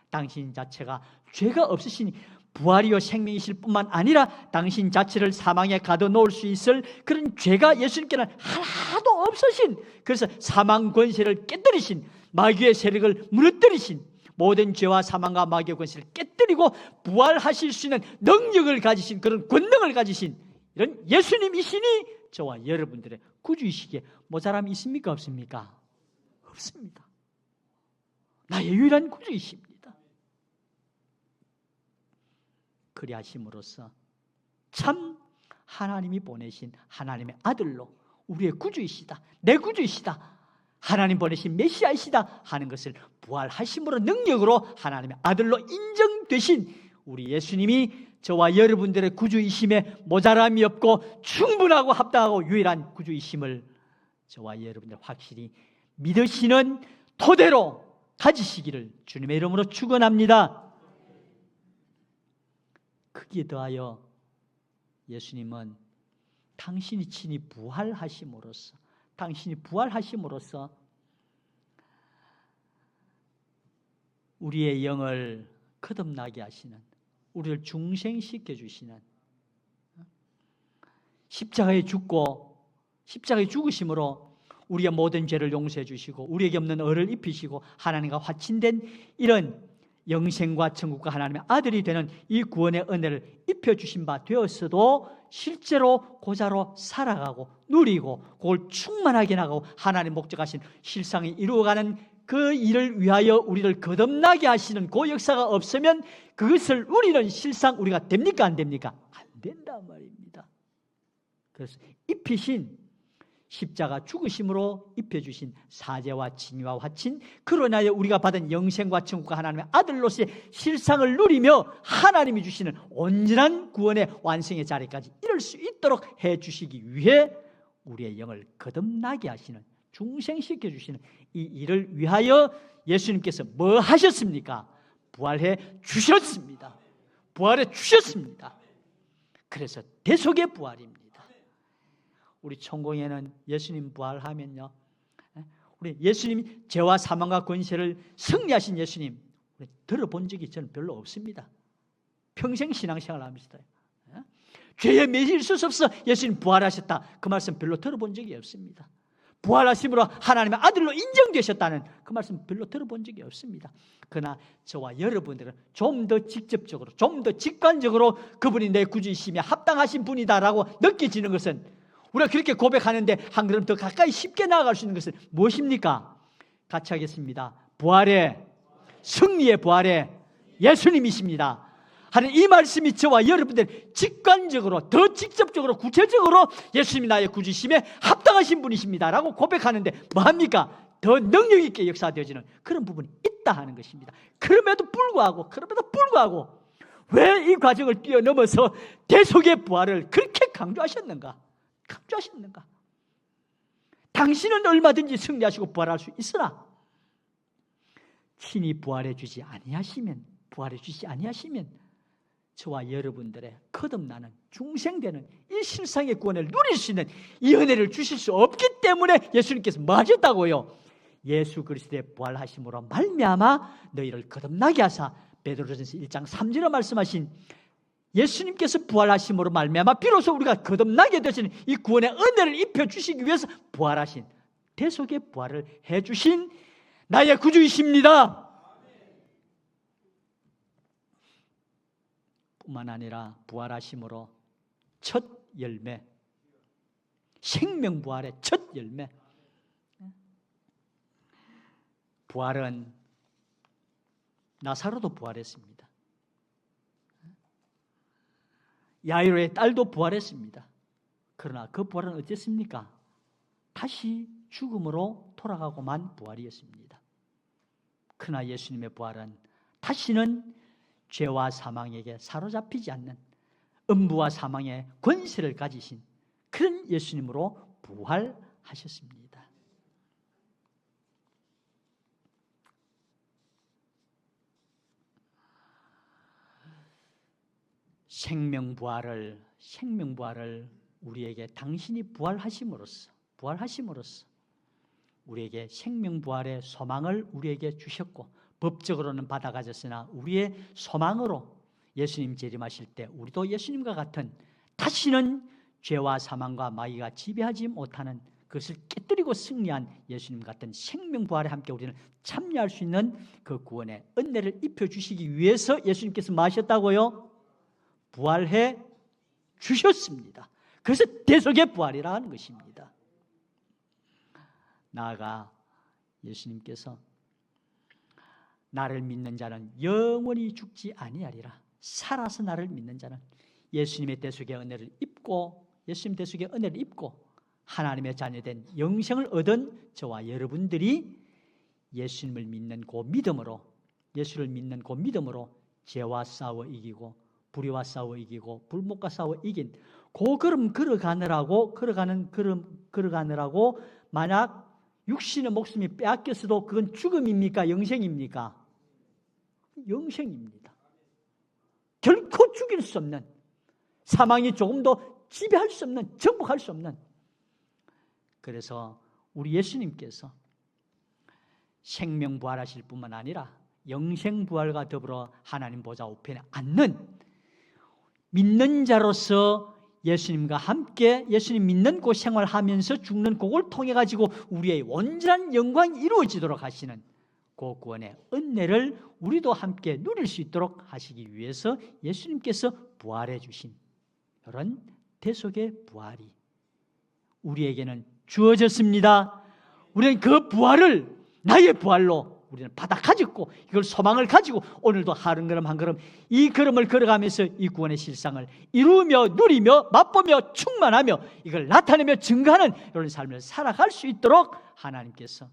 Speaker 2: 당신 자체가 죄가 없으시니 부활이요 생명이실 뿐만 아니라 당신 자체를 사망에 가둬놓을 수 있을 그런 죄가 예수님께는 하나도 없으신, 그래서 사망 권세를 깨뜨리신, 마귀의 세력을 무너뜨리신, 모든 죄와 사망과 마귀의 권세를 깨뜨리고 부활하실 수 있는 능력을 가지신, 그런 권능을 가지신 이런 예수님이시니 저와 여러분들의 구주이시기에 모자람이 있습니까? 없습니까? 없습니다. 나의 유일한 구주이십니다. 그리하심으로써 참 하나님이 보내신 하나님의 아들로 우리의 구주이시다, 내 구주이시다, 하나님 보내신 메시아이시다 하는 것을 부활하심으로 능력으로 하나님의 아들로 인정되신 우리 예수님이 저와 여러분들의 구주이심에 모자람이 없고 충분하고 합당하고 유일한 구주이심을 저와 여러분들 확실히 믿으시는 토대로 가지시기를 주님의 이름으로 축원합니다. 거기에 더하여 예수님은 당신이 친히 부활하심으로써 우리의 영을 거듭나게 하시는, 우리를 중생시켜 주시는, 십자가에 죽으심으로 우리의 모든 죄를 용서해 주시고 우리에게 없는 의를 입히시고 하나님과 화친된 이런 영생과 천국과 하나님의 아들이 되는 이 구원의 은혜를 입혀주신 바 되었어도 실제로 고자로 살아가고 누리고 그걸 충만하게 나가고 하나님 목적하신 실상이 이루어가는 그 일을 위하여 우리를 거듭나게 하시는 그 역사가 없으면 그것을 우리는 실상 우리가 됩니까? 안 됩니까? 안 된단 말입니다. 그래서 입히신 십자가 죽으심으로 입혀주신 사죄와 진리와 화친, 그러나 우리가 받은 영생과 천국과 하나님의 아들로서의 실상을 누리며 하나님이 주시는 온전한 구원의 완성의 자리까지 이룰 수 있도록 해주시기 위해 우리의 영을 거듭나게 하시는, 중생시켜 주시는 이 일을 위하여 예수님께서 뭐 하셨습니까? 부활해 주셨습니다. 그래서 대속의 부활입니다. 우리 천공에는 예수님 부활하면요, 우리 예수님 죄와 사망과 권세를 승리하신 예수님 우리 들어본 적이 저는 별로 없습니다. 평생 신앙생활 하면서도 죄에 매일 수 없어 예수님 부활하셨다 그 말씀 별로 들어본 적이 없습니다. 부활하심으로 하나님의 아들로 인정되셨다는 그 말씀 별로 들어본 적이 없습니다. 그러나 저와 여러분들은 좀 더 직접적으로, 좀 더 직관적으로 그분이 내 구주이시며 합당하신 분이다라고 느껴지는 것은, 우리가 그렇게 고백하는데 한 걸음 더 가까이 쉽게 나아갈 수 있는 것은 무엇입니까? 같이 하겠습니다. 부활의, 승리의 부활의 예수님이십니다 하는 이 말씀이 저와 여러분들 직관적으로, 더 직접적으로, 구체적으로 예수님이 나의 구주심에 합당하신 분이십니다 라고 고백하는데 뭐합니까? 더 능력 있게 역사되어지는 그런 부분이 있다 하는 것입니다. 그럼에도 불구하고 왜 이 과정을 뛰어넘어서 대속의 부활을 그렇게 강조하셨는가? 당신은 얼마든지 승리하시고 부활할 수 있으나 친히 부활해 주지 아니하시면 저와 여러분들의 거듭나는 중생되는 이 실상의 구원을 누릴 수 있는 이 은혜를 주실 수 없기 때문에 예수님께서 뭐 하셨다고요? 예수 그리스도의 부활하심으로 말미암아 너희를 거듭나게 하사, 베드로전서 1장 3절에 말씀하신 예수님께서 부활하심으로 말미암아 비로소 우리가 거듭나게 되시는 이 구원의 은혜를 입혀주시기 위해서 부활하신, 대속의 부활을 해주신 나의 구주이십니다. 뿐만 아니라 부활하심으로 첫 열매, 생명부활의 첫 열매, 부활은 나사로도 부활했습니다. 야이로의 딸도 부활했습니다. 그러나 그 부활은 어땠습니까? 다시 죽음으로 돌아가고만 부활이었습니다. 그러나 예수님의 부활은 다시는 죄와 사망에게 사로잡히지 않는, 음부와 사망의 권세를 가지신 그런 예수님으로 부활하셨습니다. 생명부활을 우리에게 당신이 부활하심으로써 우리에게 생명부활의 소망을 우리에게 주셨고, 법적으로는 받아가졌으나 우리의 소망으로 예수님 재림하실 때 우리도 예수님과 같은, 다시는 죄와 사망과 마귀가 지배하지 못하는, 그것을 깨뜨리고 승리한 예수님 같은 생명부활에 함께 우리는 참여할 수 있는 그 구원의 은혜를 입혀주시기 위해서 예수님께서 뭐 하셨다고요? 부활해 주셨습니다. 그래서 대속의 부활이라 하는 것입니다. 나아가 예수님께서 나를 믿는 자는 영원히 죽지 아니하리라, 살아서 나를 믿는 자는, 예수님의 대속의 은혜를 입고, 예수님 대속의 은혜를 입고 하나님의 자녀된 영생을 얻은 저와 여러분들이 예수님을 믿는 그 믿음으로, 예수를 믿는 그 믿음으로 죄와 싸워 이기고 불의와 싸워 이기고 불목과 싸워 이긴 그 걸음 걸어가느라고 만약 육신의 목숨이 빼앗겼어도 그건 죽음입니까? 영생입니까? 영생입니다. 결코 죽일 수 없는, 사망이 조금 더 지배할 수 없는, 정복할 수 없는. 그래서 우리 예수님께서 생명부활하실 뿐만 아니라 영생부활과 더불어 하나님 보좌 우편에 앉는 믿는 자로서 예수님과 함께 예수님 믿는 그 생활하면서 죽는 그걸 통해 가지고 우리의 온전한 영광이 이루어지도록 하시는 그 구원의 은혜를 우리도 함께 누릴 수 있도록 하시기 위해서 예수님께서 부활해 주신 이런 대속의 부활이 우리에게는 주어졌습니다. 우리는 그 부활을 나의 부활로 우리는 받아 가졌고, 이걸 소망을 가지고 오늘도 한 걸음 한 걸음 이 걸음을 걸어가면서 이 구원의 실상을 이루며 누리며 맛보며 충만하며 이걸 나타내며 증거하는 이런 삶을 살아갈 수 있도록 하나님께서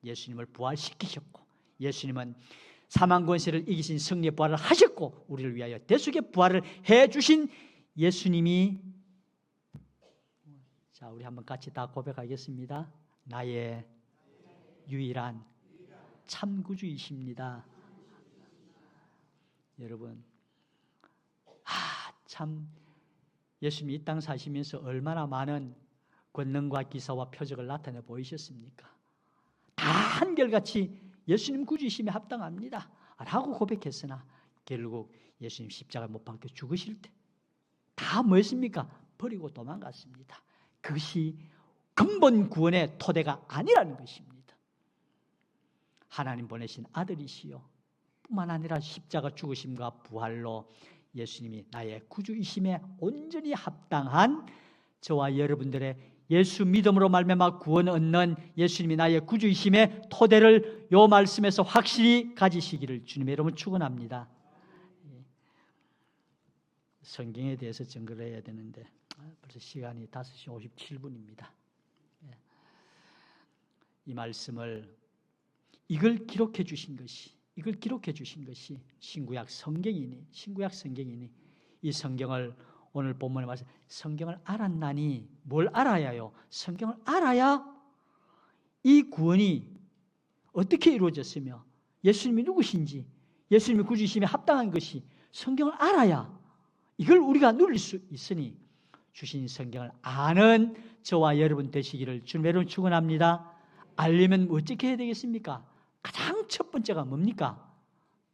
Speaker 2: 예수님을 부활시키셨고, 예수님은 사망 권세를 이기신 승리의 부활을 하셨고, 우리를 위하여 대속의 부활을 해주신 예수님이, 자, 우리 한번 같이 다 고백하겠습니다. 나의 유일한 참 구주이십니다. 여러분, 참 예수님이 이 땅 사시면서 얼마나 많은 권능과 기사와 표적을 나타내 보이셨습니까? 다 한결같이 예수님 구주이심에 합당합니다 라고 고백했으나 결국 예수님 십자가 못 박혀 죽으실 때 다 뭐였습니까? 버리고 도망갔습니다. 그것이 근본 구원의 토대가 아니라는 것입니다. 하나님 보내신 아들이시요 뿐만 아니라 십자가 죽으심과 부활로 예수님이 나의 구주이심에 온전히 합당한 저와 여러분들의 예수 믿음으로 말미암아 구원 얻는 예수님이 나의 구주이심의 토대를 요 말씀에서 확실히 가지시기를 주님의 이름으로 축원합니다. 성경에 대해서 증거를 해야 되는데 벌써 시간이 5시 57분입니다. 이 말씀을 이걸 기록해 주신 것이 신구약 성경이니 이 성경을 오늘 본문에 말씀 성경을 알았나니 뭘 알아야요? 성경을 알아야 이 구원이 어떻게 이루어졌으며 예수님이 누구신지 예수님이 구주이심에 합당한 것이 성경을 알아야 이걸 우리가 누릴 수 있으니 주신 성경을 아는 저와 여러분 되시기를 주님의 이름으로 축원합니다. 알려면 어떻게 해야 되겠습니까? 가장 첫 번째가 뭡니까?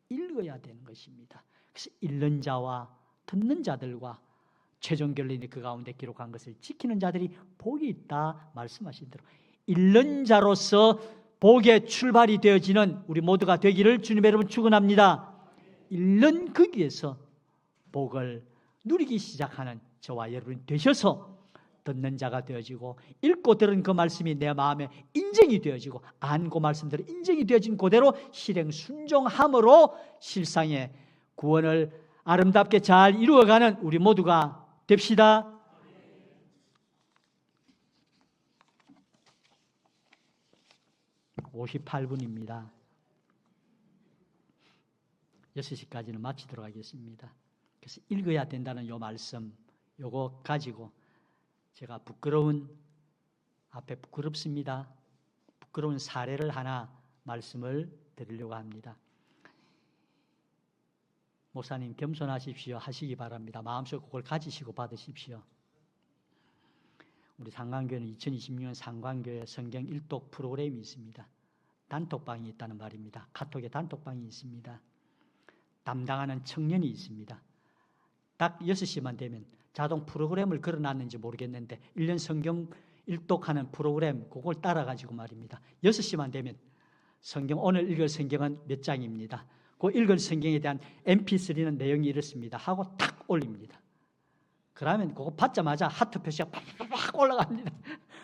Speaker 2: 읽어야 되는 것입니다. 그래서 읽는 자와 듣는 자들과 최종 결론이 그 가운데 기록한 것을 지키는 자들이 복이 있다 말씀하신 대로 읽는 자로서 복의 출발이 되어지는 우리 모두가 되기를 주님의 이름으로 축원합니다. 읽는 거기에서 복을 누리기 시작하는 저와 여러분이 되셔서 듣는 자가 되어지고 읽고 들은 그 말씀이 내 마음에 인정이 되어지고 안 그 말씀대로 인정이 되어진 그대로 실행 순종함으로 실상의 구원을 아름답게 잘 이루어가는 우리 모두가 됩시다. (58분입니다) 6시까지는 마치도록 하겠습니다. 그래서 읽어야 된다는 요 말씀 요거 가지고 제가 부끄럽습니다. 부끄러운 사례를 하나 말씀을 드리려고 합니다. 목사님 겸손하십시오 하시기 바랍니다. 마음속에 그걸 가지시고 받으십시오. 우리 상관교회는 2026년 상관교회 성경 일독 프로그램이 있습니다. 단톡방이 있다는 말입니다. 카톡에 단톡방이 있습니다. 담당하는 청년이 있습니다. 딱 6시만 되면 자동 프로그램을 걸어놨는지 모르겠는데 1년 성경 일독하는 프로그램 그걸 따라가지고 말입니다. 6시만 되면 성경 오늘 읽을 성경은 몇 장입니다. 그 읽을 성경에 대한 mp3는 내용이 이렇습니다 하고 탁 올립니다. 그러면 그거 받자마자 하트 표시가 팍 올라갑니다.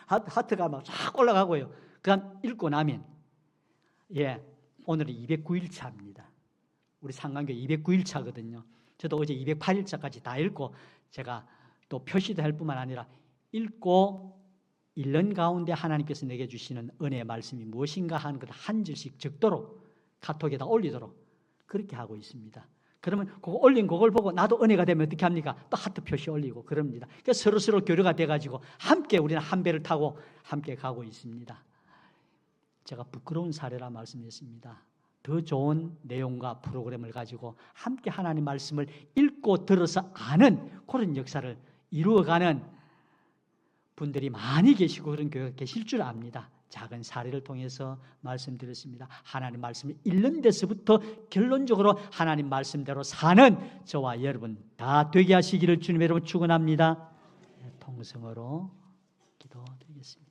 Speaker 2: 하트가 막 쫙 올라가고요. 그다음 읽고 나면 오늘은 209일차입니다. 우리 상관교 209일차거든요. 저도 어제 208일차까지 다 읽고 제가 또 표시도 할 뿐만 아니라 읽고 읽는 가운데 하나님께서 내게 주시는 은혜의 말씀이 무엇인가 하는 것 한 줄씩 적도록 카톡에다 올리도록 그렇게 하고 있습니다. 그러면 그거 올린 그걸 보고 나도 은혜가 되면 어떻게 합니까? 또 하트 표시 올리고 그럽니다. 그러니까 서로 교류가 돼가지고 함께 우리는 한 배를 타고 함께 가고 있습니다. 제가 부끄러운 사례라 말씀드렸습니다. 더 좋은 내용과 프로그램을 가지고 함께 하나님 말씀을 읽고 들어서 아는 그런 역사를 이루어가는 분들이 많이 계시고 그런 교회가 계실 줄 압니다. 작은 사례를 통해서 말씀드렸습니다. 하나님 말씀을 읽는 데서부터 결론적으로 하나님 말씀대로 사는 저와 여러분 다 되게 하시기를 주님의 이름으로 축원합니다. 통성으로 기도드리겠습니다.